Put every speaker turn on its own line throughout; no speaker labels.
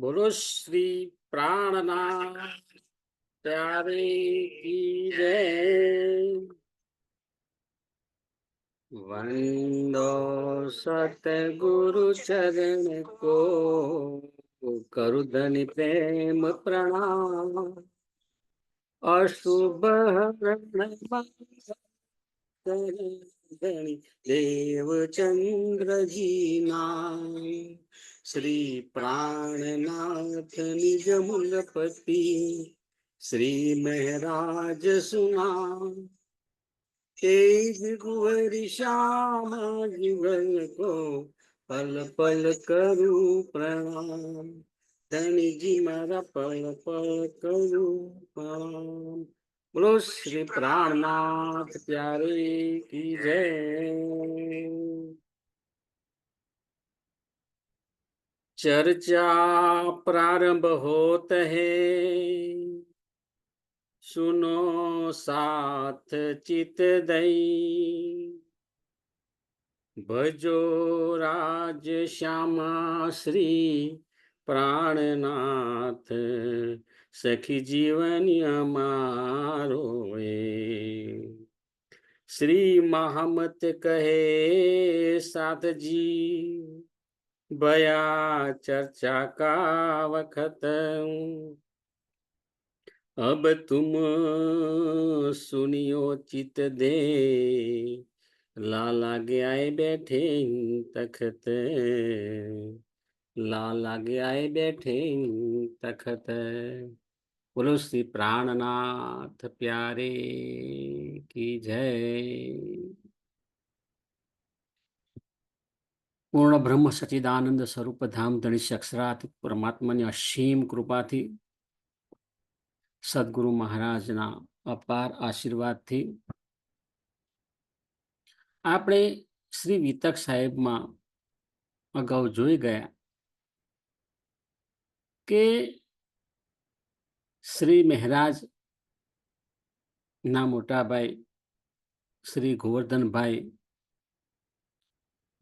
બોલો શ્રી પ્રાણના ત્યારે કી જય. વંદો સતગુરુ ચરણ કો, કરુધની પ્રેમ પ્રણામ. અશુભ દેવ ચંદ્રજી ના, શ્રી પ્રાણનાથ નિજ મૂલપતિ શ્રી મહારાજ સુના. તેજ કુંવરી શ્યામ જીવન કો, પલ પલ કરું પ્રણામ. ધણીજી મારા પલ પલ કરું પ્રણામ. બોલો શ્રી પ્રાણનાથ પ્યારે કી જય. चर्चा प्रारंभ होत है, सुनो साथ चित दई. भजो राज श्यामा श्री प्राणनाथ, सखी जीवन અમારો એ. श्री महामत कहे साथ जी, भया चर्चा का वखत. अब तुम सुनियो चित दे, लाला गे आए बैठे तखत. लाला गे आए बैठे तखत. बोलो श्री प्राणनाथ प्यारे की जय. પૂર્ણ બ્રહ્મ સચિદાનંદ સ્વરૂપ ધામ ધણી અક્ષરાથી પરમાત્માની અસીમ કૃપાથી, સદગુરુ મહારાજના અપાર આશીર્વાદથી આપણે શ્રી વિતક સાહેબમાં અગાઉ જોઈ ગયા કે શ્રી મહારાજ ના મોટાભાઈ શ્રી ગોવર્ધનભાઈ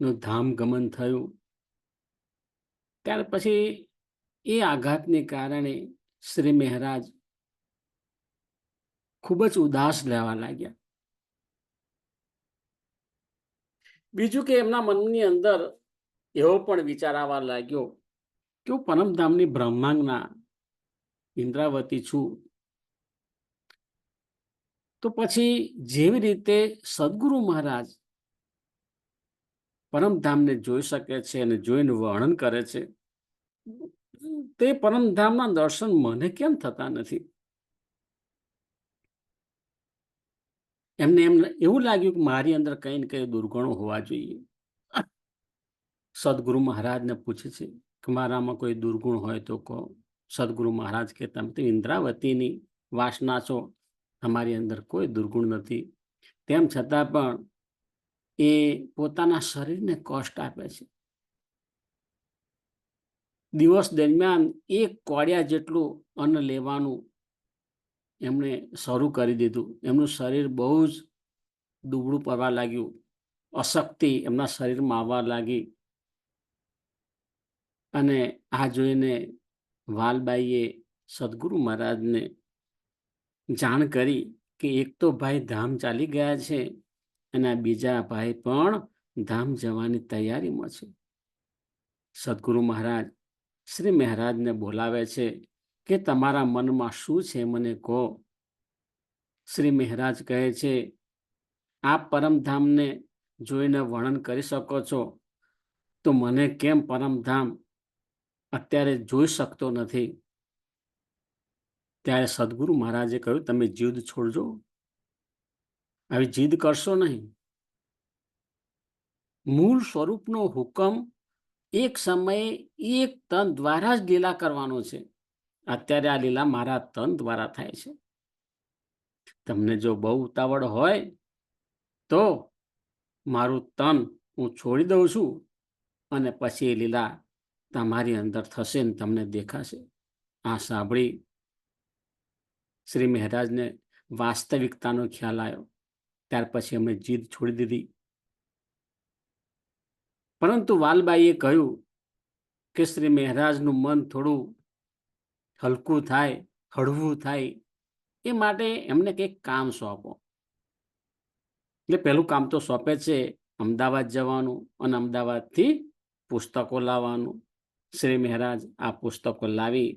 નું ધામ ગમન થયું. ત્યાર પછી એ આઘાતને કારણે શ્રી મહારાજ ખૂબ જ ઉદાસ રહેવા લાગ્યા. બીજું કે એમના મનની અંદર એવો પણ વિચાર આવવા લાગ્યો કે હું પરમધામની બ્રહ્માંગના ઇન્દ્રાવતી છું, તો પછી જેવી રીતે સદગુરુ મહારાજ પરમધામને જોઈ શકે છે અને જોઈને વર્ણન કરે છે, તે પરમધામના દર્શન મને કેમ થતા નથી? એમને એમ એવું લાગ્યું કે મારી અંદર કઈ ને કઈ દુર્ગુણો હોવા જોઈએ. સદગુરુ મહારાજને પૂછે છે કે મારામાં કોઈ દુર્ગુણ હોય તો કહો. સદગુરુ મહારાજ કે તમે તો ઇન્દ્રાવતીની વાસના છો, તમારી અંદર કોઈ દુર્ગુણ નથી. તેમ છતાં પણ એ પોતાના શરીરને કષ્ટ આપે છે. દિવસ દરમિયાન એક કોડિયા જેટલું અન્ન લેવાનું એમણે શરૂ કરી દીધું. એમનું શરીર બહુ જ દુબળું પડવા લાગ્યું, અશક્તિ એમના શરીરમાં આવવા લાગી. અને આ જોઈને વાલબાઈએ સદગુરુ મહારાજને જાણ કરી કે એક તો ભાઈ ધામ ચાલી ગયા છે અને આ બીજા ભાઈ પણ ધામ જવાની તૈયારીમાં છે. સદગુરુ મહારાજ શ્રી મહારાજને બોલાવે છે કે તમારા મનમાં શું છે મને કહો. શ્રી મહારાજ કહે છે, આપ પરમધામને જોઈને વર્ણન કરી શકો છો, તો મને કેમ પરમધામ અત્યારે જોઈ શકતો નથી? ત્યારે સદગુરુ મહારાજે કહ્યું, તમે જીદ છોડજો, આવી જીદ કરશો નહીં. મૂળ સ્વરૂપનો હુકમ એક સમયે એક તન દ્વારા જ લીલા કરવાનો છે. અત્યારે આ લીલા મારા તન દ્વારા થાય છે. તમને જો બહુ ઉતાવળ હોય તો મારું તન હું છોડી દઉં છું અને પછી એ લીલા તમારી અંદર થશે ને તમને દેખાશે. આ સાંભળી શ્રી મહારાજને વાસ્તવિકતાનો ખ્યાલ આવ્યો. ત્યાર પછી અમે જીદ છોડી દીધી. પરંતુ વાલબાઈએ કહ્યું કે શ્રી મહારાજનું મન થોડું હલકું થાય, હળવું થાય, એ માટે એમને કંઈક કામ સોંપો. એટલે પહેલું કામ તો સોંપે છે અમદાવાદ જવાનું અને અમદાવાદથી પુસ્તકો લાવવાનું. શ્રી મહારાજ આ પુસ્તકો લાવી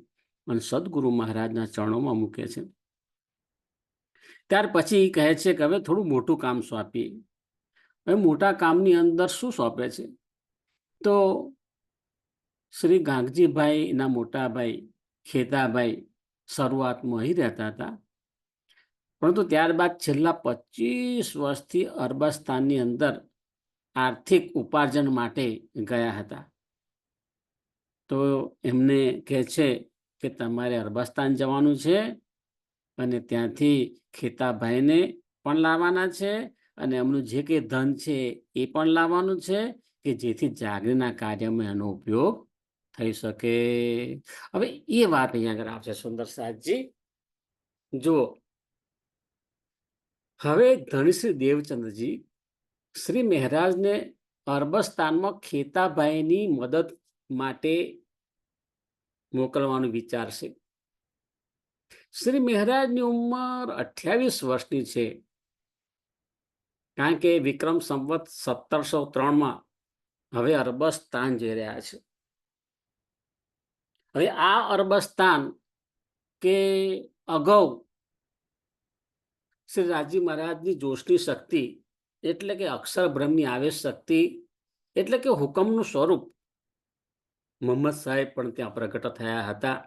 અને સદગુરુ મહારાજના ચરણોમાં મૂકે છે. ત્યાર પછી કહે છે કે હવે થોડું મોટું કામ સોંપીએ. હવે મોટા કામની અંદર શું સોંપે છે? તો શ્રી ગાંગજીભાઈના મોટા ભાઈ ખેતાભાઈ શરૂઆતમાં અહીં રહેતા હતા, પરંતુ ત્યારબાદ છેલ્લા 25 વર્ષથી અરબસ્તાનની અંદર આર્થિક ઉપાર્જન માટે ગયા હતા. તો એમને કહે છે કે તમારે અરબસ્તાન જવાનું છે અને ત્યાંથી ખેતાભાઈને પણ લાવવાના છે અને એમનું જે કંઈ ધન છે એ પણ લાવવાનું છે કે જેથી જાગરણના કાર્યમાં એનો ઉપયોગ થઈ શકે. હવે એ વાત અહીંયા આગળ આવશે સુંદરસાદજી. જુઓ, હવે ધનશ્રી દેવચંદ્રજી શ્રી મહારાજને અરબસ્તાનમાં ખેતાભાઈની મદદ માટે મોકલવાનું વિચારશે. શ્રી મહારાજની ઉંમર 28 વર્ષની છે, કારણ કે વિક્રમ સંવત 1703માં હવે અરબસ્તાન જઈ રહ્યા છે. હવે આ અરબસ્તાન કે અગાઉ શ્રી રાજી મહારાજની જોશની શક્તિ એટલે કે અક્ષર બ્રહ્મની આવેશ શક્તિ એટલે કે હુકમનું સ્વરૂપ મોહમ્મદ સાહેબ પણ ત્યાં પ્રગટ થયા હતા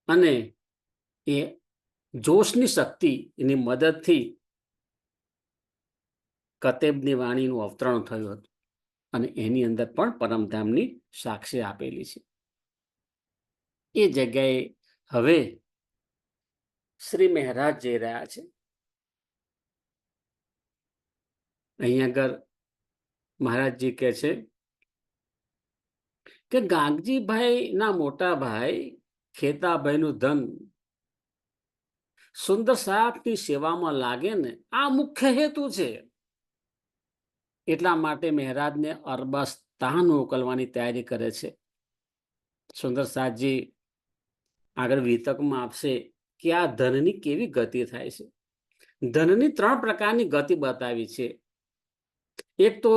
અને એ જોશની શક્તિ એની મદદથી કતેબની વાણીનું અવતરણ થયું હતું અને એની અંદર પણ પરમધામની સાક્ષી આપેલી છે. એ જગ્યાએ હવે શ્રી મહારાજ જઈ રહ્યા છે. અહીંયા આગળ મહારાજજી કહે છે કે ગાંગજીભાઈના મોટા ભાઈ ખેતાભાઈનું ધન સુંદર સાહેબની સેવામાં લાગે ને, આ મુખ્ય હેતુ છે. એટલા માટે મહારાજને અરબસ્તાન મોકલવાની તૈયારી કરે છે. સુંદર સાહેબજી આગળ વિતકમાં આપશે કે આ ધનની કેવી ગતિ થાય છે. ધનની 3 પ્રકારની ગતિ બતાવી છે. એક તો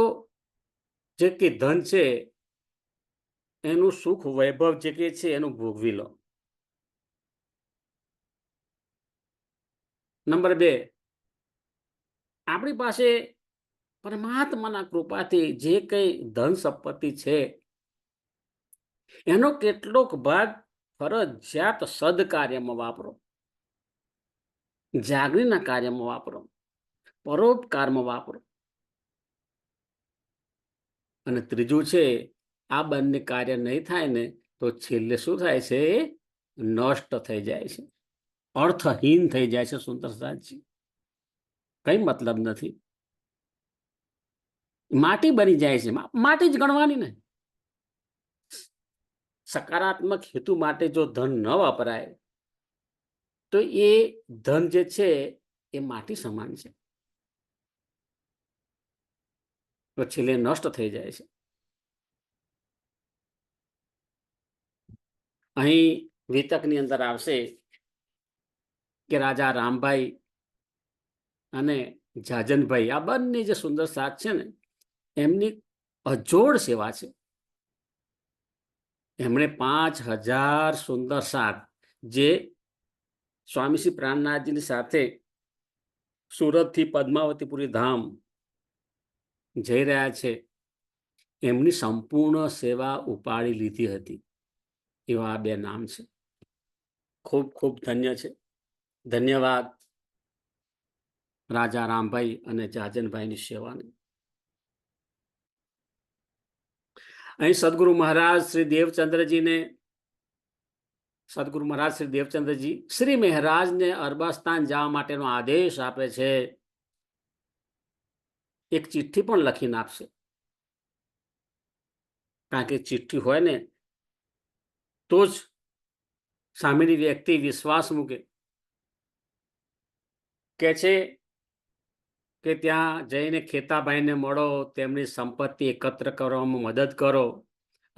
જે કે ધન છે એનું સુખ વૈભવ જે કે છે એનું ભોગવી લો. નંબર 2, આપણી પાસે પરમાત્માના કૃપાથી જે કંઈ ધન સંપત્તિ છે એનો કેટલોક ભાગ ફરજિયાત સદકાર્યમાં વાપરો, જાગરણના કાર્યમાં વાપરો, પરોપકારમાં વાપરો. અને ત્રીજું છે, આ બંને કાર્ય નહીં થાય ને તો છેલ્લે શું થાય છે? નષ્ટ થઈ જાય છે, અર્થહીન થઈ જાય છે. સુંદરસાદજી, કઈ મતલબ નથી, માટી બની જાય છે. માટી જ ગણવાની ને. સકારાત્મક હેતુ માટે જો ધન ન વાપરાય તો એ ધન જે છે એ માટી સમાન છે, તો છેલ્લે નષ્ટ થઈ જાય છે. અહીં વિતકની અંદર આવશે કે રાજા રામભાઈ અને જાજનભાઈ આ બંને જે સુંદર સાથ છે ને એમની અજોડ સેવા છે. એમણે 5000 સુંદર સાથ જે સ્વામી શ્રી પ્રાણનાથજીની સાથે સુરતથી પદ્માવતીપુરી ધામ જઈ રહ્યા છે, એમની સંપૂર્ણ સેવા ઉપાડી લીધી હતી. એવા આ 2 નામ છે. ખૂબ ખૂબ ધન્ય છે. ધન્યવાદ રાજા રામભાઈ અને જાજનભાઈની સેવાની. અહીં સદગુરુ મહારાજ શ્રી દેવચંદ્રજીને શ્રી મહારાજને અરબસ્તાન જવા માટેનો આદેશ આપે છે. એક ચિઠ્ઠી પણ લખીને આપશે, કારણ કે ચિઠ્ઠી હોય ને તો જ સામેની વ્યક્તિ વિશ્વાસ મૂકે. કે છે કે ત્યાં જઈને ખેતાભાઈને મળો, તેમની સંપત્તિ એકત્ર કરવામાં મદદ કરો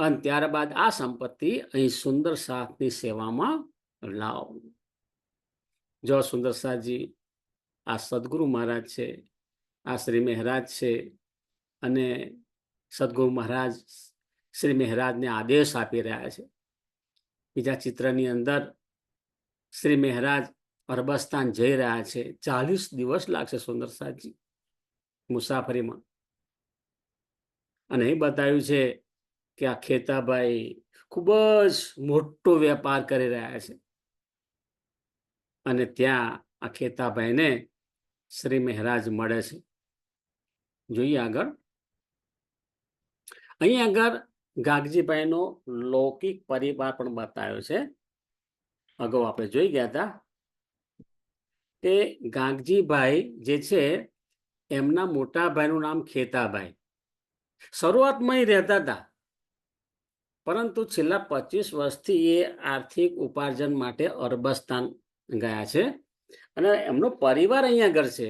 અને ત્યારબાદ આ સંપત્તિ અહીં સુંદર સાથની સેવામાં લાવો. જો સુંદર સાજી આ સદગુરુ મહારાજ છે, આ શ્રી મહારાજ છે, અને સદગુરુ મહારાજ શ્રી મહારાજને આદેશ આપી રહ્યા છે. બીજા ચિત્રની અંદર શ્રી મહારાજ અરબસ્તાન જઈ રહ્યા છે. 40 દિવસ લાગશે સુંદર સાજી મુસાફરીમાં. અને એ બતાવ્યું છે કે આ ખેતાભાઈ ખૂબ જ મોટો વેપાર કરી રહ્યા છે. અને ત્યાં આ ખેતાભાઈને શ્રી મહારાજ મળે છે. જોઈએ આગળ. અહીં આગળ ગાગજીભાઈનો લૌકિક પરિવાર પણ બતાવ્યો છે. અગાઉ આપણે જોઈ ગયા હતા કે ગાગજીભાઈ જે છે એમના મોટા ભાઈનું નામ ખેતાભાઈ. શરૂઆતમાં એ રહેતા હતા, પરંતુ છેલ્લા 25 વર્ષથી એ આર્થિક ઉપાર્જન માટે અરબસ્તાન ગયા છે અને એમનો પરિવાર અહીંયા આગળ છે.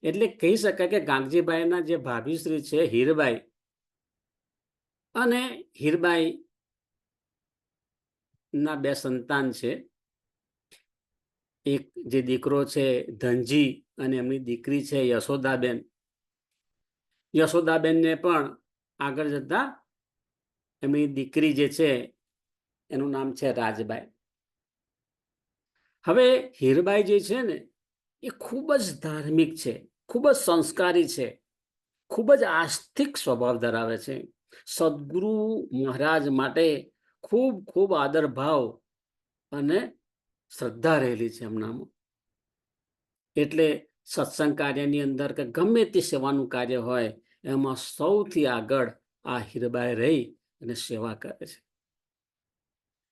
એટલે કહી શકાય કે ગાગજીભાઈના જે ભાભીશ્રી છે હીરબાઈ, અને હીરબાઈ ના 2 સંતાન છે. એક જે દીકરો છે ધનજી અને એમની દીકરી છે યશોદાબેન. યશોદાબેનને પણ આગળ જતા એમની દીકરી જે છે એનું નામ છે રાજબાઈ. હવે હીરબાઈ જે છે ને એ ખૂબ જ ધાર્મિક છે, ખૂબ જ સંસ્કારી છે, ખૂબ જ આસ્તિક સ્વભાવ ધરાવે છે. સદગુરુ મહારાજ માટે ખૂબ ખૂબ આદર ભાવ અને શ્રદ્ધા રહેલી છે એમનામાં. એટલે સત્સંગ કાર્યની અંદર કે ગમે તે સેવાનું કાર્ય હોય એમાં સૌથી આગળ આ હીરબાઈ રહી અને સેવા કરે છે.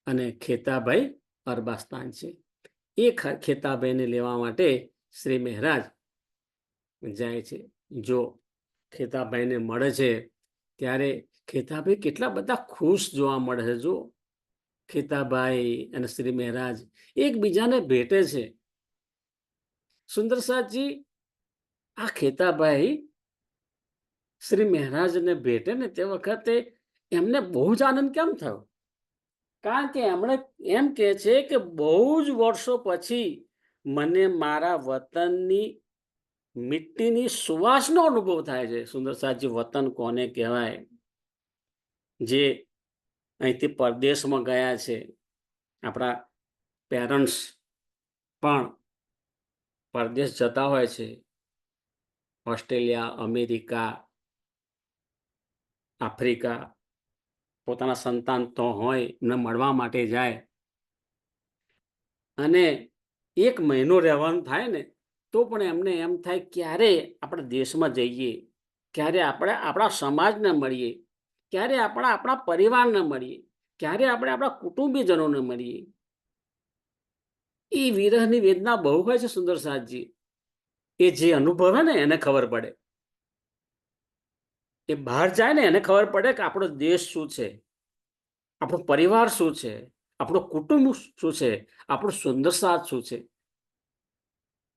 અને ખેતાભાઈ અરબાસ્તાન છે. એ ખેતાભાઈને લેવા માટે શ્રી મહારાજ જાય છે. જો ખેતાભાઈને મળે છે ત્યારે ખેતાભાઈ કેટલા બધા ખુશ જોવા મળે છે. જો ખેતાભાઈ અને શ્રી મહારાજ એકબીજાને ભેટે છે. સુંદરસાજી આ ખેતાભાઈ શ્રી મહારાજને ભેટે ને તે વખતે એમને બહુ જ આનંદ કેમ થયો? કારણ કે એમણે એમ કહે છે કે બહુ જ વર્ષો પછી મને મારા વતનની મિટ્ટીની સુવાસનો અનુભવ થાય છે. સુંદરસાજી વતન કોને કહેવાય? જે અહીંથી પરદેશમાં ગયા છે. આપણા પેરેન્ટ્સ પણ પરદેશ જતા હોય છે. Australia, America, Africa. પોતાના સંતાન તો હોય એમને મળવા માટે જાય અને 1 મહિનો રહેવાનું થાય ને તો પણ એમને એમ થાય ક્યારે આપણા દેશમાં જઈએ, ક્યારે આપણે આપણા સમાજને મળીએ, ક્યારે આપણા પરિવારને મળીએ, ક્યારે આપણે આપણા કુટુંબીજનોને મળીએ. એ વિરહની વેદના બહુ હોય છે સુંદરસાજી. એ જે અનુભવે ને એને ખબર પડે. એ બહાર જાય ને એને ખબર પડે કે આપણો દેશ શું છે, આપણો પરિવાર શું છે, આપણું કુટુંબ શું છે, આપણું સુંદરસાદ શું છે.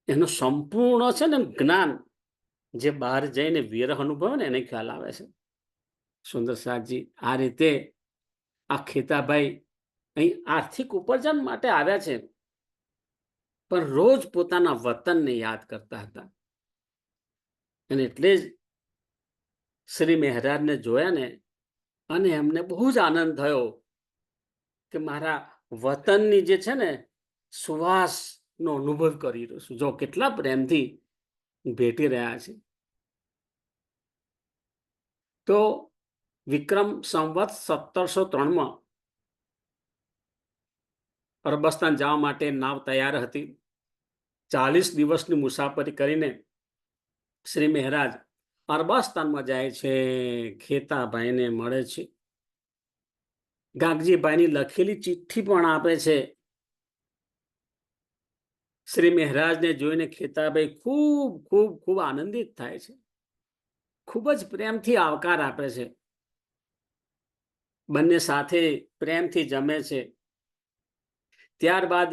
એનું સંપૂર્ણ છે ને જ્ઞાન જે બહાર જઈને વિરહ અનુભવે ને એને ખ્યાલ આવે છે. સુંદરસાદજી આ રીતે આ ખેતાભાઈ અહીં આર્થિક ઉપાર્જન માટે આવ્યા છે, પણ રોજ પોતાના વતનને યાદ કરતા હતા. અને એટલે જ શ્રી મહારાજને જોયા ને અને એમને બહુ જ આનંદ થયો કે મારા વતનની જે છે ને સુવાસનો અનુભવ કરી રહ્યો છું. જો કેટલા પ્રેમથી ભેટી રહ્યા છે. તો વિક્રમ સંવત 1703માં અરબસ્તાન જવા માટે નાવ તૈયાર હતી. 40 દિવસની મુસાફરી કરીને શ્રી મહારાજ અરબસ્તાનમાં જાય છે. ખેતાભાઈને મળે છે. ગાગજીભાઈની લખેલી ચિઠ્ઠી પણ આપે છે. શ્રી મહારાજને જોઈને ખેતાભાઈ ખૂબ ખૂબ ખૂબ આનંદિત થાય છે. ખૂબ જ પ્રેમથી આવકાર આપે છે. બંને સાથે પ્રેમથી જમે છે. ત્યારબાદ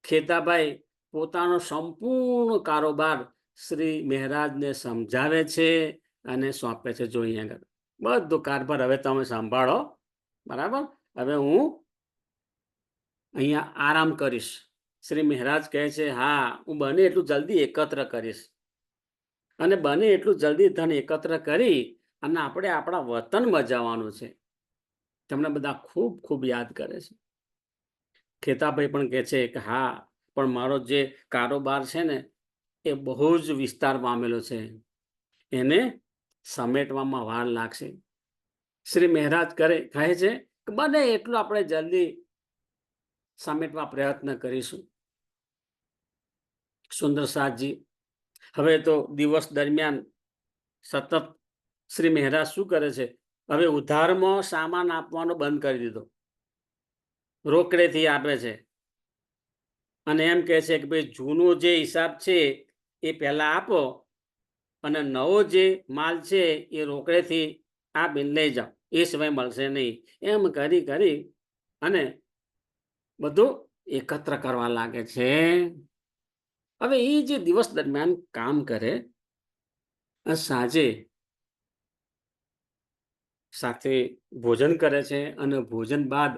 ખેતાભાઈ પોતાનો સંપૂર્ણ કારોબાર શ્રી મહારાજને સમજાવે છે અને સોંપે છે. જોઈએ આગળ. બધું કારભાર હવે તમે સંભાળો, બરાબર? હવે હું અહીંયા આરામ કરીશ. શ્રી મહારાજ કહે છે, હા, હું બને એટલું જલ્દી એકત્ર કરીશ, અને બને એટલું જલ્દી ધન એકત્ર કરી અને આપણે આપણા વતનમાં જવાનું છે. તમને બધા ખૂબ ખૂબ યાદ કરે છે. ખેતાભાઈ પણ કહે છે કે હા, પણ મારો જે કારોબાર છે ને એ બહુ જ વિસ્તાર પામેલો છે, એને સમેટવામાં વાર લાગશે. શ્રી મહારાજ કહે છે કે બને એટલું આપણે જલ્દી સમેટવા પ્રયત્ન કરીશું. સુંદર સાથજી હવે તો દિવસ દરમિયાન સતત શ્રી મહારાજ શું કરે છે, હવે ઉધારમાં સામાન આપવાનો બંધ કરી દીધો, રોકડેથી આપે છે. અને એમ કહે છે કે ભાઈ જૂનો જે હિસાબ છે એ પહેલા આપો, અને નવો જે માલ છે એ રોકડેથી આપીને લઈ જાઓ, એ સિવાય મળશે નહીં. એમ કરી અને બધું એકત્ર કરવા લાગે છે. હવે એ જે દિવસ દરમિયાન કામ કરે, સાંજે સાથે ભોજન કરે છે, અને ભોજન બાદ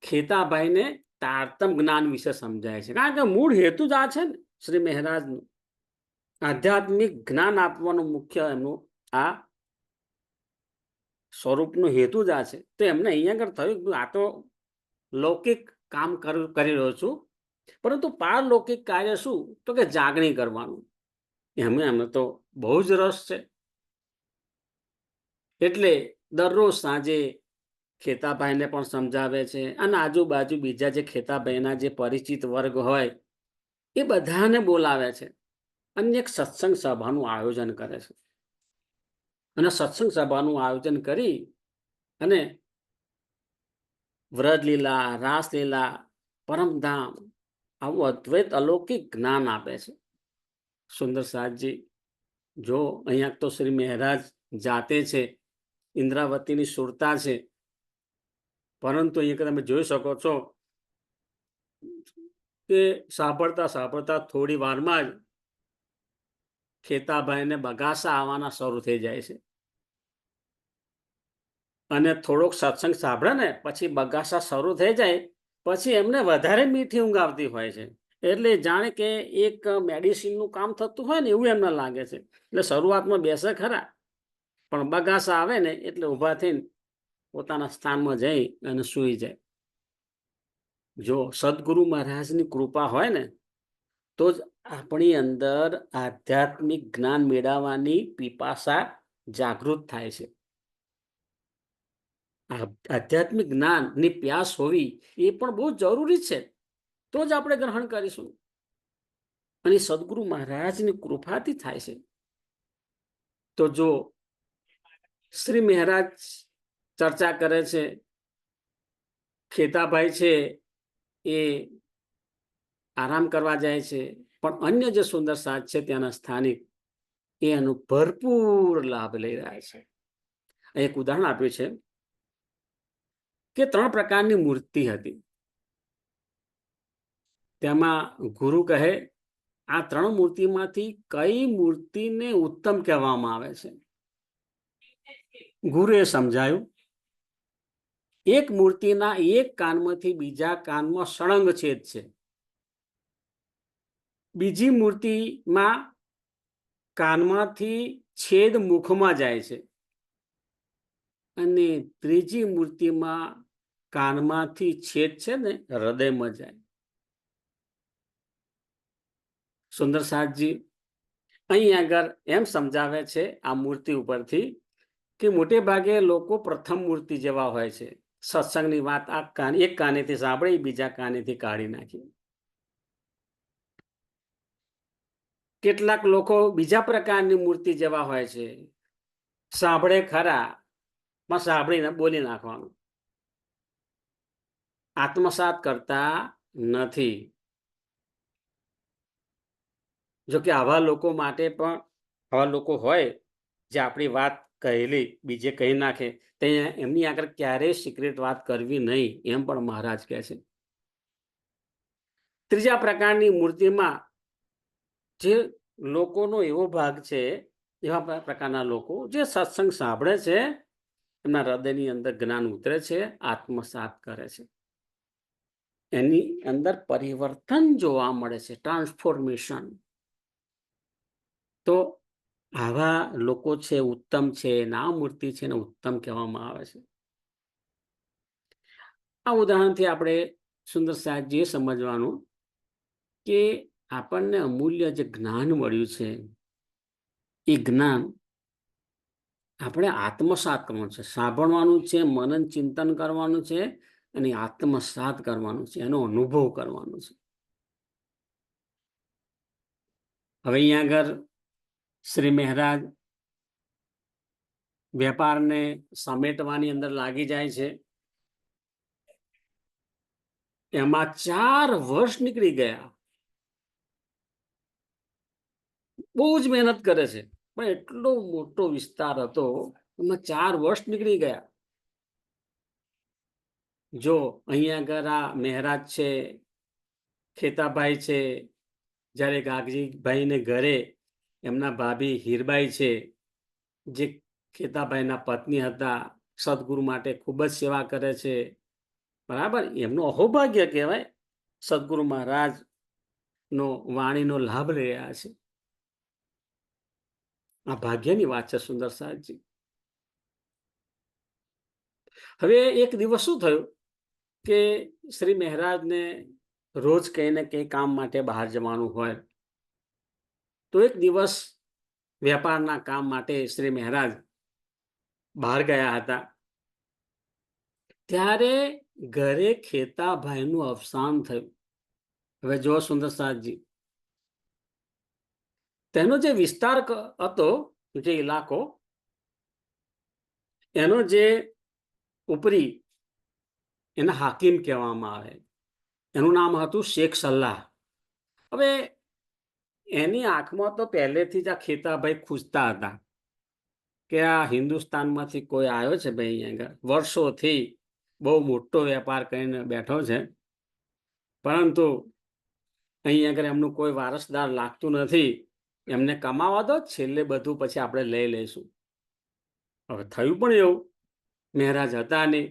ખેતાભાઈને તારતમ જ્ઞાન વિશે સમજાય છે. કારણ કે મૂળ હેતુ જ આ છે ને, શ્રી મહારાજનું આધ્યાત્મિક જ્ઞાન આપવાનું મુખ્ય એમનું આ સ્વરૂપનો હેતુ જ આ છે. તો એમને અહીંયા આગળ થયું આ તો લૌકિક કામ કરી રહ્યો છું, પરંતુ પારલૌકિક કાર્ય શું, તો કે જાગણી કરવાનું, એમને તો બહુ જ રસ છે. એટલે દરરોજ સાંજે ખેતાભાઈને પણ સમજાવે છે, અને આજુબાજુ બીજા જે ખેતાભાઈના જે પરિચિત વર્ગ હોય એ બધાને બોલાવે છે, અને એક સત્સંગ સભાનું આયોજન કરે છે. અને સત્સંગ સભાનું આયોજન કરી અને વ્રજલીલા, રાસલીલા, પરમધામ આવું અદ્વૈત અલૌકિક જ્ઞાન આપે છે. સુંદર સાથજી જો અહીંયા તો શ્રી મહારાજ જાતે છે, ઇન્દ્રાવતીની સુરતા છે, પરંતુ અહીંયા તમે જોઈ શકો છો કે સાંભળતા થોડી વારમાં જ ખેતાભાઈને બગાસા આવવાના શરૂ થઈ જાય છે. અને થોડોક સત્સંગ સાંભળે ને પછી બગાસા શરૂ થઈ જાય, પછી એમને વધારે મીઠી ઊંઘ આવતી હોય છે. એટલે જાણે કે એક મેડિસિનનું કામ થતું હોય ને એવું એમને લાગે છે. એટલે શરૂઆતમાં બેસે ખરા, પણ બગાસા આવે ને એટલે ઊભા થઈને પોતાના સ્થાનમાં જઈ અને સૂઈ જાય. જો સદગુરુ મહારાજની કૃપા હોય ને તો જ આપણી અંદર આધ્યાત્મિક જ્ઞાન મેળવવાની પીપાસા જાગૃત થાય છે. આધ્યાત્મિક જ્ઞાનની પ્યાસ હોવી એ પણ બહુ જરૂરી છે, તો જ આપણે ગ્રહણ કરીશું. અને સદગુરુ મહારાજની કૃપાથી થાય છે. તો જો શ્રી મહારાજ ચર્ચા કરે છે, ખેતાભાઈ છે એ આરામ કરવા જાય છે, પણ અન્ય જે સુંદર સાથ છે ત્યાંના સ્થાનિક એ એનો ભરપૂર લાભ લઈ રહ્યા છે. એક ઉદાહરણ આપ્યું છે કે 3 પ્રકારની મૂર્તિ હતી. તેમાં ગુરુ કહે આ 3 મૂર્તિમાંથી કઈ મૂર્તિને ઉત્તમ કહેવામાં આવે છે. ગુરુએ સમજાયું, એક મૂર્તિના એક કાનમાંથી બીજા કાનમાં સળંગ છેદ છે, બીજી મૂર્તિમાં કાનમાંથી છેદ મુખમાં જાય છે, અને ત્રીજી મૂર્તિમાં કાનમાંથી છેદ છે ને હૃદયમાં જાય. સુંદર સાથજી અહીં આગળ એમ સમજાવે છે આ મૂર્તિ ઉપરથી કે મોટે ભાગે લોકો પ્રથમ મૂર્તિ જેવા હોય છે. સત્સંગની વાત એક કાનેથી સાંભળી, બીજા કાનેથી કાઢી નાખી. કેટલાક લોકો બીજા પ્રકારની મૂર્તિ જેવા હોય છે, સાંભળે ખરા પણ સાંભળીને બોલી નાખવાનું, આત્મસાત કરતા નથી. જો કે આવા લોકો માટે પણ આવા લોકો હોય જે આપણી વાત કહેલી બીજે કહી નાખે, તો એમની આગળ ક્યારેય સિક્રેટ વાત કરવી નહીં, એમ પણ મહારાજ કહે છે. ત્રીજા પ્રકારની મૂર્તિમાં જે લોકોનો એવો ભાગ છે એવા પ્રકારના લોકો જે સત્સંગ સાંભળે છે, એમના હૃદયની અંદર જ્ઞાન ઉતરે છે, આત્મસાત કરે છે, એની અંદર પરિવર્તન જોવા મળે છે, ટ્રાન્સફોર્મેશન. તો આવા લોકો છે ઉત્તમ છે, નામૂર્તિ છે ને ઉત્તમ કહેવામાં આવે છે. આ ઉદાહરણથી આપણે સુંદર સાહેબજી સમજવાનું કે આપણને અમૂલ્ય જે જ્ઞાન મળ્યું છે, એ જ્ઞાન આપણે આત્મસાત કરવાનું છે, સાંભળવાનું છે, મનન ચિંતન કરવાનું છે અને આત્મસાત કરવાનું છે, એનો અનુભવ કરવાનો છે. હવે અહીંયા આગળ શ્રી મહારાજ વેપારને સમેટવાની અંદર લાગી જાય છે. એમાં 4 વર્ષ નીકળી ગયા. બહુ જ મહેનત કરે છે, પણ એટલો મોટો વિસ્તાર હતો, એમાં 4 વર્ષ નીકળી ગયા. જો અહીંયા આગળ આ મહારાજ છે, ખેતાભાઈ છે, જ્યારે ગાગજીભાઈને ઘરે એમના ભાભી હીરબાઈ છે, જે ખેતાભાઈના પત્ની હતા, સદગુરુ માટે ખૂબ જ સેવા કરે છે, બરાબર. એમનું અહોભાગ્ય કહેવાય, સદગુરુ મહારાજનો વાણીનો લાભ લઈ રહ્યા છે. આ ભાગ્યની વાત છે સુંદર સાહેબજી. હવે એક દિવસ શું થયું કે શ્રી મહારાજને રોજ કંઈ ને કંઈ કામ માટે બહાર જવાનું હોય, તો એક દિવસ વેપારના કામ માટે શ્રી મહારાજ બહાર ગયા હતા. ત્યારે ઘરે ખેતાભાઈનું અવસાન થયું. હવે જો સુંદર સાહેબજી, તેનો જે વિસ્તાર હતો, જે ઇલાકો, એનો જે ઉપરી એના હાકીમ કહેવામાં આવે, એનું નામ હતું શેખ સલ્લાહ. હવે એની આંખમાં તો પહેલેથી જ આ ખેતાભાઈ ખૂજતા હતા કે આ હિન્દુસ્તાનમાંથી કોઈ આવ્યો છે ભાઈ, અહીંયા વર્ષોથી બહુ મોટો વેપાર કરીને બેઠો છે, પરંતુ અહીંયા આગળ એમનું કોઈ વારસદાર લાગતું નથી, એમને કમાવા દો, છેલ્લે બધું પછી આપણે લઈ લઈશું. હવે થયું પણ એવું, મહારાજ હતા નહીં,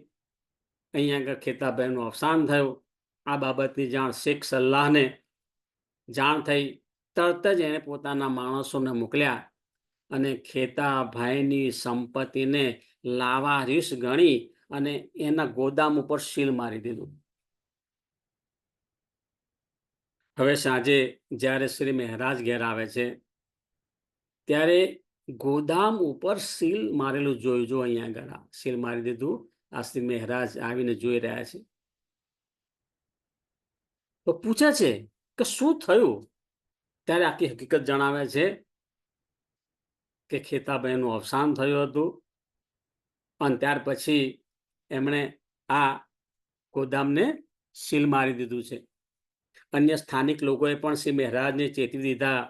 અહીંયા આગળ ખેતાભાઈનું અવસાન થયું. આ બાબતની જાણ શેખ સલ્લાહને જાણ થઈ. તરત જ એણે પોતાના માણસોને મોકલ્યા અને ખેતાભાઈની સંપત્તિને લાવારીસ ગણી અને એના ગોદામ ઉપર સીલ મારી દીધું. હવે સાંજે જ્યારે શ્રી મહારાજ ઘેર આવે છે, ત્યારે ગોદામ ઉપર સીલ મારેલું જોયું. જો અહીંયા આગળ સીલ મારી દીધું. આ શ્રી મહારાજ આવીને જોઈ રહ્યા છે, તો પૂછે છે કે શું થયું? ત્યારે આખી હકીકત જણાવે છે કે ખેતાભાઈનું અવસાન થયું હતું અને ત્યાર પછી એમણે આ ગોદામને સીલ મારી દીધું છે. અન્ય સ્થાનિક લોકોએ પણ શ્રી મહારાજને ચેતવી દીધા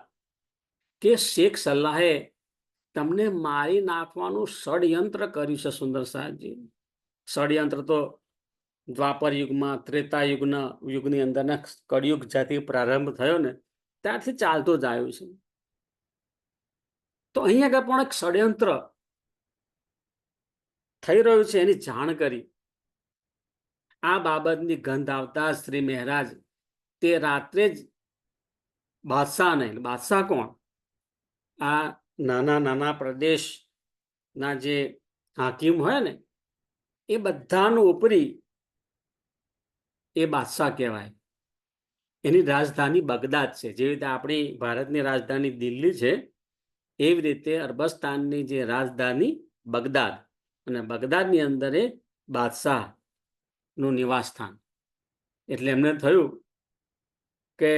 કે શેખ સલ્લાહે તમને મારી નાખવાનું ષડયંત્ર કર્યું છે. સુંદર સાહેબજી, ષડયંત્ર તો દ્વાપર યુગમાં, ત્રેતા યુગની અંદરના કળિયુગ જ્યાંથી પ્રારંભ થયો ને, ત્યારથી ચાલતો જ આવ્યું છે. તો અહીંયા આગળ પણ એક ષડયંત્ર થઈ રહ્યું છે, એની જાણ કરી. આ બાબતની ગંધ આવતા શ્રી મહારાજ તે રાત્રે જ બાદશાહને, બાદશાહ કોણ, આ નાના નાના પ્રદેશના જે હાકીમ હોય ને, એ બધાનું ઉપરી એ બાદશાહ કહેવાય. એની રાજધાની બગદાદ છે. જેવી રીતે આપણી ભારતની રાજધાની દિલ્હી છે, એવી રીતે અરબસ્તાનની જે રાજધાની બગદાદ, અને બગદાદની અંદર એ બાદશાહનું નિવાસ સ્થાન. એટલે એમને થયું કે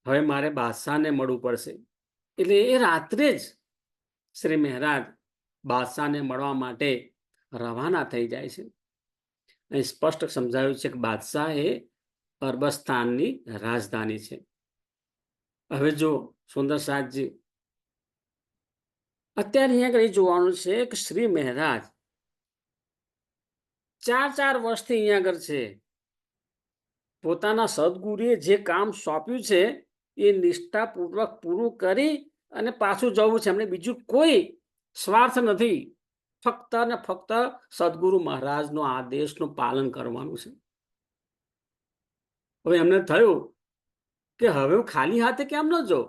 હવે મારે બાદશાહને મળવું પડશે. એટલે એ રાત્રે જ શ્રી મહારાજ બાદશાહને મળવા માટે રવાના થઈ જાય છે. અહીં સ્પષ્ટ સમજાવ્યું છે કે બાદશાહ એ અરબસ્તાનની રાજધાની છે. હવે જો સુંદર સાહેબજી, અત્યારે અહીંયા આગળ એ જોવાનું છે કે શ્રી મહારાજ 4 વર્ષથી અહીંયા આગળ છે. પોતાના સદગુરુએ જે કામ સોંપ્યું છે એ નિષ્ઠાપૂર્વક પૂરું કરી અને પાછું જવું છે. એમને બીજું કોઈ સ્વાર્થ નથી, ફક્ત ને ફક્ત સદગુરુ મહારાજનો આદેશનું પાલન કરવાનું છે. હવે એમને થયું કે હવે હું ખાલી હાથે કેમ ન જાઉં,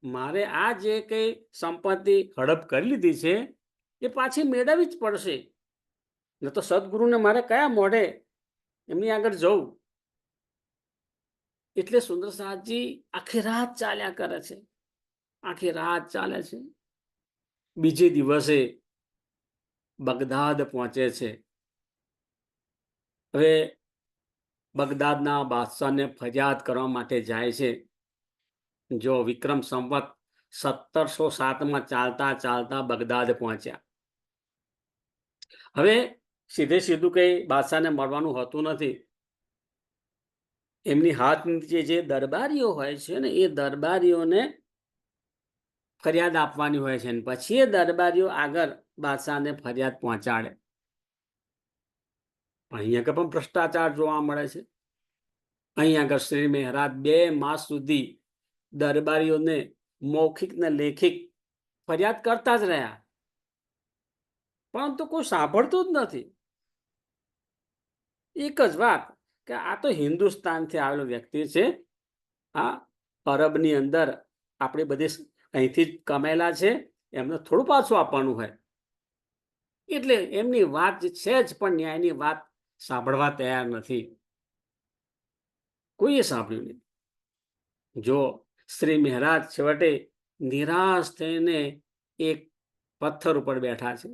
મારે આ જે કઈ સંપત્તિ હડપ કરી લીધી છે એ પાછી મેળવવી જ પડશે, ન તો સદગુરુને મારે કયા મોઢે એમની આગળ જવું. એટલે સુંદરસાજી આખી રાત ચાલ્યા કરે છે, આખી રાત ચાલે છે. બીજે દિવસે બગદાદ પહોંચે છે. હવે બગદાદના બાદશાહને ફરિયાદ કરવા માટે જાય છે. જો વિક્રમ સંવત 1707 ચાલતા ચાલતા બગદાદ પહોંચ્યા. હવે સીધે સીધું કઈ બાદશાહને મળવાનું હોતું નથી. એમની હાથ નીચે જે દરબારીઓ હોય છે ને, એ દરબારીઓને ફરિયાદ આપવાની હોય છે, અને પછી એ દરબારીઓ આગળ બાદશાહને ફરિયાદ પહોંચાડે. પણ અહીંયા પણ ભ્રષ્ટાચાર જોવા મળે છે. અહીં આગળ શ્રી મહારાજ 2 માસ સુધી દરબારીઓને મૌખિક ને લેખિક ફરિયાદ કરતા જ રહ્યા, પરંતુ કોઈ સાંભળતું જ નથી. એક જ વાત કે આ તો હિન્દુસ્તાનથી આવેલો વ્યક્તિ છે, આ અરબની અંદર આપણે બધે અહીંથી જ કમાયેલા છે, એમને થોડું પાછું આપવાનું હોય. એટલે એમની વાત છે જ, પણ ન્યાયની વાત સાંભળવા તૈયાર નથી. કોઈએ સાંભળ્યું નહીં. જો શ્રી મહારાજ છેવટે નિરાશ થઈને એક પથ્થર ઉપર બેઠા છે.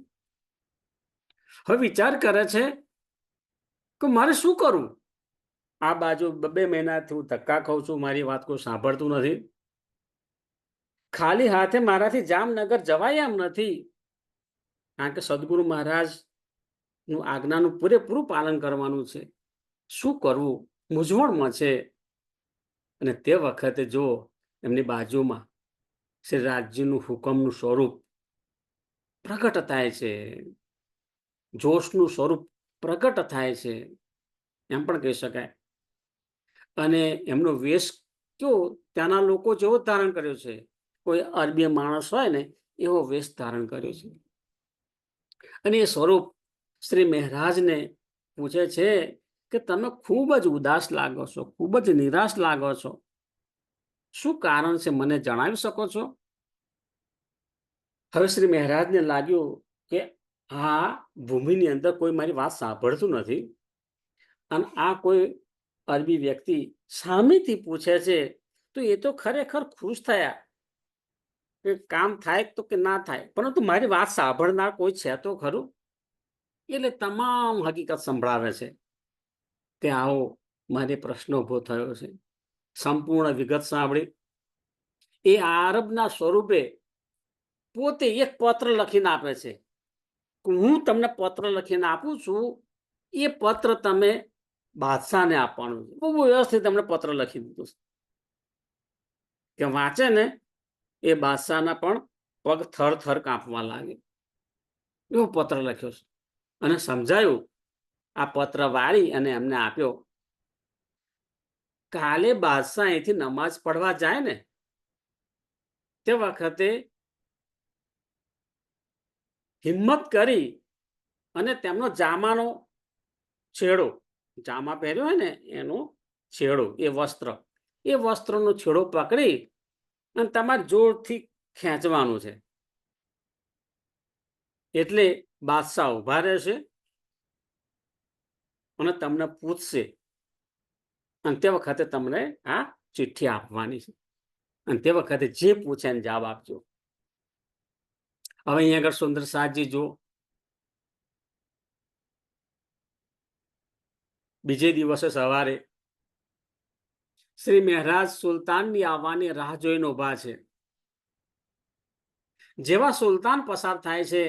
હવે વિચાર કરે છે કે મારે શું કરવું. આ બાજુ 2 મહિનાથી હું ધક્કા ખાઉં છું, મારી વાત કોઈ સાંભળતું નથી. ખાલી હાથે મારાથી જામનગર જવાય એમ નથી, કારણ કે સદગુરુ મહારાજનું આજ્ઞાનું પૂરેપૂરું પાલન કરવાનું છે. શું કરવું, મૂંઝવણમાં છે. અને તે વખતે જો એમની બાજુમાં શ્રી રાજજીનું હુકમનું સ્વરૂપ પ્રગટ થાય છે, જોશનું સ્વરૂપ પ્રગટ થાય છે, એમ પણ કહી શકાય. અને એમનો વેશ કેવો ત્યાંના લોકો જેવો ધારણ કર્યો છે, કોઈ અરબી માણસ હોય ને એવો વેશ ધારણ કર્યો છે. અને એ સ્વરૂપ શ્રી મહારાજને પૂછે છે કે તમે ખૂબ જ ઉદાસ લાગો છો, ખૂબ જ નિરાશ લાગો છો, શું કારણ છે, મને જણાવી શકો છો? હવે શ્રી મહારાજને લાગ્યું કે આ ભૂમિની અંદર કોઈ મારી વાત સાંભળતું નથી, અને આ કોઈ અરબી વ્યક્તિ સામેથી પૂછે છે, તો એ તો ખરેખર ખુશ થયા કે કામ થાય તો કે ના થાય, પરંતુ મારી વાત સાંભળનાર કોઈ છે તો ખરું. એટલે તમામ હકીકત સંભળાવે છે કે આવો મારે પ્રશ્ન ઉભો થયો છે. સંપૂર્ણ વિગત સાંભળી એ આરબના સ્વરૂપે પોતે એક પત્ર લખીને આપે છે કે હું તમને પત્ર લખીને આપું છું, એ પત્ર તમે બાદશાહને આપવાનું છે. બહુ વ્યવસ્થિત તમને પત્ર લખી દીધું છે કે વાંચે ને એ બાદશાહના પણ પગ થર થર કાંપવા લાગે, એવો પત્ર લખ્યો છે. અને સમજાયું, આ પત્ર વાળી અને એમને આપ્યો. કાલે બાદશાહ અહીંથી નમાઝ પડવા જાય ને તે વખતે હિંમત કરી અને તેમનો જામાનો છેડો, જામા પહેર્યો હોય ને એનો છેડો, એ વસ્ત્રનો છેડો પકડી અને તમારે જોરથી ખેંચવાનું છે. એટલે બાદશાહ ઉભા રહેશે અને તમને પૂછશે, અને તે વખતે તમને આ ચિઠ્ઠી આપવાની છે, અને તે વખતે જે પૂછે એને જવાબ આપજો. હવે અહીંયા આગળ સુંદર સાજી જો બીજે દિવસે સવારે શ્રી મહારાજ સુલતાનની આવવાની રાહ જોઈને ઉભા છે. જેવા સુલતાન પસાર થાય છે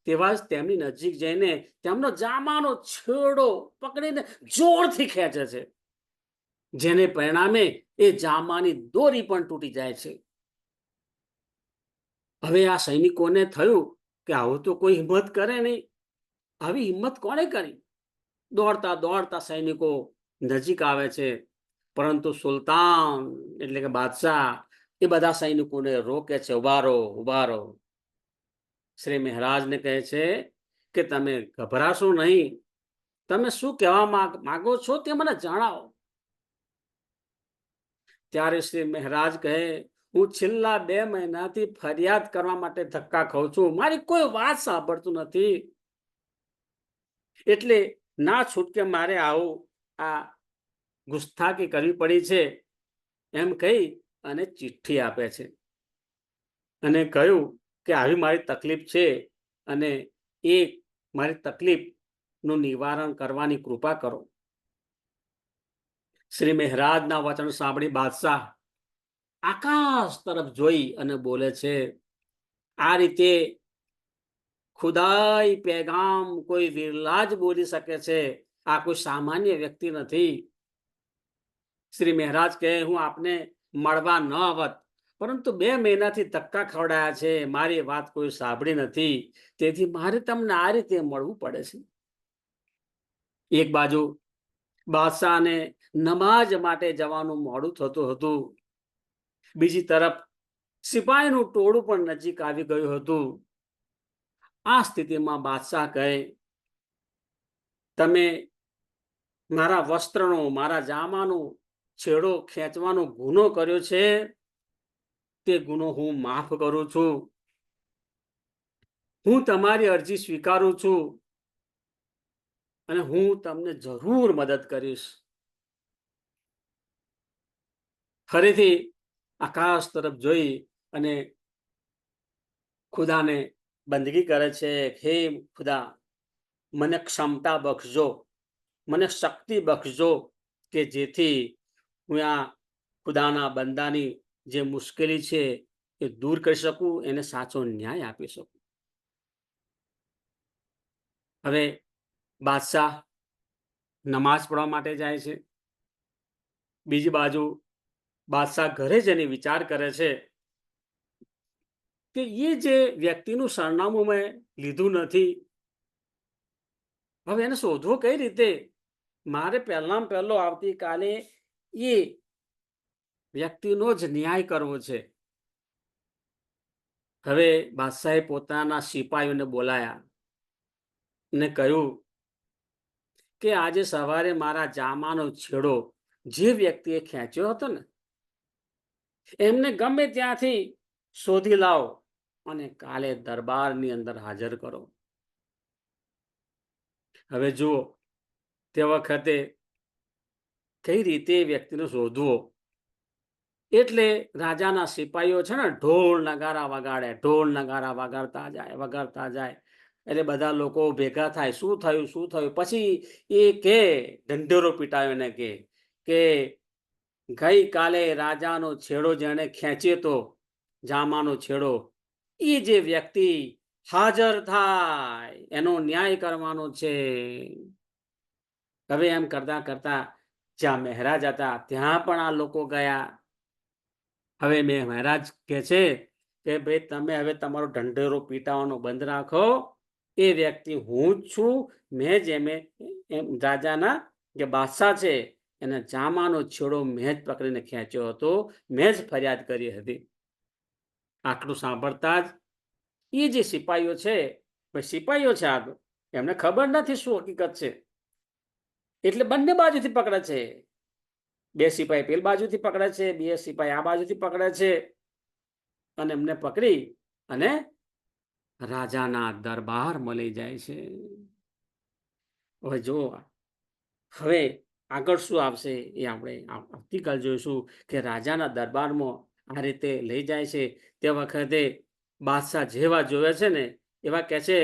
તેવા જ તેમની નજીક જઈને તેમનો જામાનો છેડો પકડીને જોરથી ખેંચે છે, જેને પરિણામે એ જામાની દોરી પણ તૂટી જાય છે. હવે આ સૈનિકોને થયું કે આવું તો કોઈ હિંમત કરે નહીં, આવી હિંમત કોણે કરી? દોડતા દોડતા સૈનિકો નજીક આવે છે, પરંતુ સુલતાન એટલે કે બાદશાહ એ બધા સૈનિકોને રોકે છે, ઉભા રહો, ઉભા રહો. શ્રી મહારાજને કહે છે કે તમે ગભરાશો નહીં, તમે શું કહેવા માંગો છો તે મને જણાવો. ત્યારે શ્રી મહારાજ કહે, હું છેલ્લા 2 મહિનાથી ફરિયાદ કરવા માટે ધક્કા ખાઉં છું, મારી કોઈ વાત સાંભળતું નથી, એટલે ના છૂટકે મારે આવું આ ગુસ્તાખી કરવી પડી છે, એમ કહી અને ચિઠ્ઠી આપે છે અને કહ્યું કે આવી મારી તકલીફ છે અને એ મારી તકલીફનું નિવારણ કરવાની કૃપા કરો. શ્રી મહારાજના વચન સાંભળી બાદશાહ આકાશ તરફ જોઈ અને બોલે છે, આ રીતે ખુદાઈ પેગામ કોઈ વિરલા જ બોલી શકે છે, આ કોઈ સામાન્ય વ્યક્તિ નથી. શ્રી મહારાજ કહે, હું આપને મળવા ન આવત, પરંતુ 2 મહિનાથી ધક્કા ખવડાયા છે, મારી વાત કોઈ સાંભળી નથી, તેથી મારે તમને આ રીતે મળવું પડે છે. એક બાજુ બાદશાહને નમાજ માટે જવાનું મોડું થતું હતું, બીજી તરફ સિપાહીનું ટોળું પણ નજીક આવી ગયું હતું. આ સ્થિતિમાં બાદશાહ કહે, તમે મારા વસ્ત્રનો, મારા જામાનો છેડો ખેંચવાનો ગુનો કર્યો છે, તે ગુનો હું માફ કરું છું, હું તમારી અરજી સ્વીકારું છું અને હું તમને જરૂર મદદ કરીશ. ફરીથી આકાશ તરફ જોઈ અને ખુદાને બંદગી કરે છે, હે ખુદા, મને ક્ષમતા બક્ષજો, મને શક્તિ બક્ષજો કે જેથી હું આ ખુદાના બંદાની જે મુશ્કેલી છે એ દૂર કરી શકું, એને સાચો ન્યાય આપી શકું. હવે બાદશાહ નમાઝ પઢવા માટે જાય છે. બીજી બાજુ બાદશાહ ઘરે જઈને વિચાર કરે છે કે એ જે વ્યક્તિનું સરનામું મેં લીધું નથી, હવે એને શોધવો કઈ રીતે? મારે પહેલામાં પહેલો આવતીકાલે એ વ્યક્તિનો જ ન્યાય કરવો છે. હવે બાદશાહે પોતાના સિપાહીઓને બોલાયા અને કહ્યું કે આજે સવારે મારા જામાનો છેડો જે વ્યક્તિએ ખેંચ્યો હતો ને, એમને ગમે ત્યાંથી શોધી લાવો અને કાલે દરબારની અંદર હાજર કરો. હવે જુઓ, તે વખતે કઈ રીતે વ્યક્તિને શોધવો, એટલે રાજાના સિપાહીઓ છે ને ઢોલ નગારા વગાડે, ઢોલ નગારા વગાડતા જાય, એટલે બધા લોકો ભેગા થાય, શું થયું, શું થયું? પછી એ કે ઢંઢેરો પીટાયો એને કે ગઈકાલે રાજાનો છેડો જેણે ખેંચ્યો તો, જામાનો છેડો, એ જે વ્યક્તિ હાજર થાય, એનો ન્યાય કરવાનો છે. હવે એમ કરતા કરતા જ્યાં મહારાજ હતા ત્યાં પણ આ લોકો ગયા. હવે મહારાજ કહે છે કે ભાઈ તમે હવે તમારો ઢંઢેરો પીટાવાનો બંધ રાખો, એ વ્યક્તિ હું જ છું, મેં જ રાજાના જે બાદશાહ છે એને જામાનો છેડો મેં જ પકડીને ખેંચ્યો હતો, મેં જ ફરિયાદ કરી હતી. આટલું સાંભળતા જ એ જે સિપાહીઓ છે, સિપાહીઓ છે આ, એમને ખબર નથી શું હકીકત છે, એટલે બંને બાજુથી પકડે છે. 2 સિપાહી પેલી બાજુથી પકડે છે, 2 સિપાહી આ બાજુથી પકડે છે અને એમને પકડી અને રાજાના દરબારમાં લઈ જાય છે. હવે જો, હવે આગળ શું આવશે એ આપણે આવતીકાલ જોઈશું કે રાજાના દરબારમાં આ રીતે લઈ જાય છે. તે વખતે બાદશાહ જેવા જોવે છે ને એવા કહે છે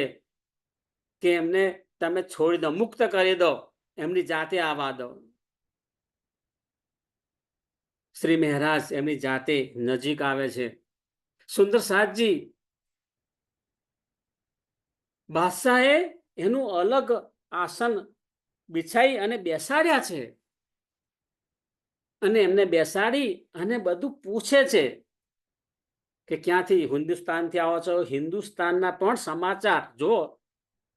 કે એમને તમે છોડી દો, મુક્ત કરી દો, એમની જાતે આવવા દો. શ્રી મહારાજ એમની જાતે નજીક આવે છે. સુંદર સાહેબજી, બાદશાહે એનું અલગ આસન બિછાઈ અને બેસાડ્યા છે અને એમને બેસાડી અને બધું પૂછે છે કે ક્યાંથી, હિન્દુસ્તાનથી આવો છો? હિન્દુસ્તાનના પણ સમાચાર જો.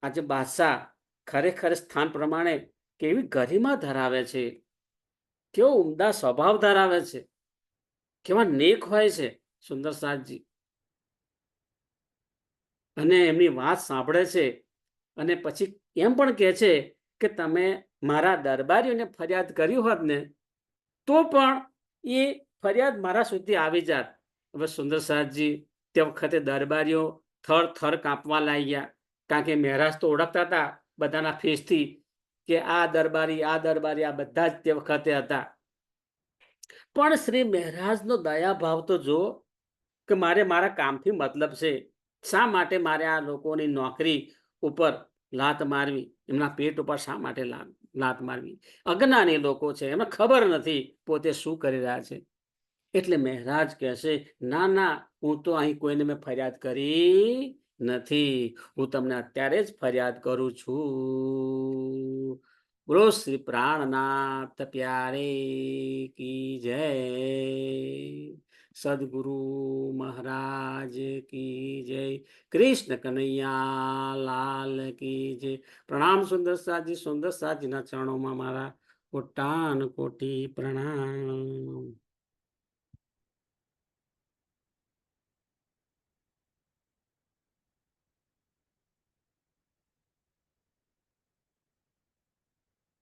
આજે બાદશાહ ખરેખર સ્થાન પ્રમાણે કેવી ગરિમા ધરાવે છે, કેવો ઉમદા સ્વભાવ ધરાવે છે. કેવા નેક હોય છે સુંદર સાતજી, અને એમની વાત સાંભળે છે. અને પછી એમ પણ કહે છે કે તમે મારા દરબારીઓને ફરિયાદ કરી હોત ને તો પણ એ ફરિયાદ મારા સુધી આવી જાત. હવે સુંદર સાતજી તે વખતે દરબારીઓ થર થર કાંપવા લાગ્યા, કારણ કે મહારાજ તો ઓળખતા હતા બધાના ફેસથી કે આ દરબારી આ દરબારી આ બધા જ તે વખતે હતા. પણ શ્રી મહારાજનો દયા ભાવ તો જો, કે મારે મારા કામથી મતલબ છે, શા માટે મારે આ લોકોની નોકરી ઉપર લાત મારવી, એમના પેટ ઉપર શા માટે લાત મારવી? અજ્ઞાની લોકો છે, એમને ખબર નથી પોતે શું કરી રહ્યા છે. એટલે મહારાજ કહેશે, ના ના, હું તો અહીં કોઈને મેં ફરિયાદ કરી નથી, હું તમને અત્યારે જ ફરિયાદ કરું છું. બોલો શ્રી પ્રાણનાથ પ્યારે કી જય, સદગુરુ મહારાજ કી જય, કૃષ્ણ કનૈયા લાલ કી જય. પ્રણામ સુંદર સાજી, સુંદર સાજીના ચરણોમાં મારા કોટાન કોટી પ્રણામ.